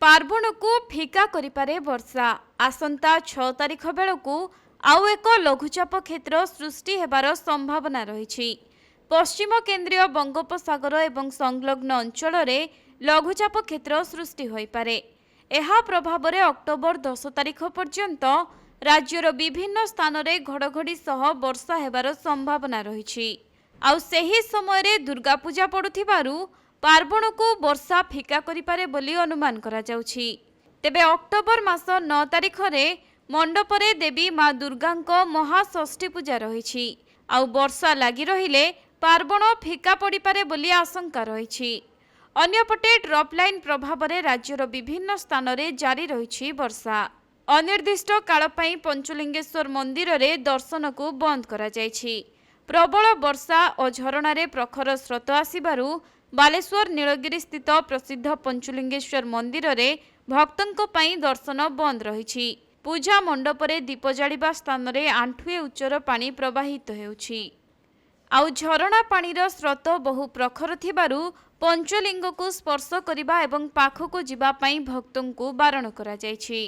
पार्वण को फिका करिपारे वर्षा आसंता 6 तारिख बेलू आउ एक लघुचाप क्षेत्र सृष्टि हेबार संभावना रही। पश्चिम केंद्रीय बंगोपसागर एवं संलग्न अंचल लघुचाप क्षेत्र सृष्टि हो पारे। एहा प्रभाव में अक्टोबर 10 तारिख पर्यंत राज्यर विभिन्न स्थान में घड़घड़ी सह वर्षा हेबार संभावना रही। आउ सेही समय रे दुर्गा पूजा पड़ुथिबारु पार्वण को वर्षा फिका करिपारे बोली अनुमान करा जाउछि। तेबे अक्टोबर मास 9 तारिख रे मंडपरे देवी माँ दुर्गांको महाषष्ठी पूजा रही। आउ वर्षा लगी रहिले पार्वण फिका पड़िपारे बोली आशंका रही। अन्यपटे ड्रप लाइन प्रभाव में राज्यर विभिन्न स्थान में जारी रही वर्षा। अनिर्दिष्ट काल पई पंचलिंगेश्वर मंदिर रे दर्शन को बंद करा जायछि। प्रबल वर्षा और झरणार प्रखर स्रोत आसिबारु बालेश्वर नीलगिरी स्थित प्रसिद्ध पंचलिंगेश्वर मंदिर रे भक्तों पई दर्शन बंद रही। पूजा मंडपरे दीप जालिबा स्थान रे आंठुए उच्चर पानी प्रवाहित हेउछि। आउ झरणा पानीर स्रोत बहु प्रखर थिबारु पंचलिंग को स्पर्श करिबा एवं पाखको जिबा पई भक्तों को बारण करा जायछि।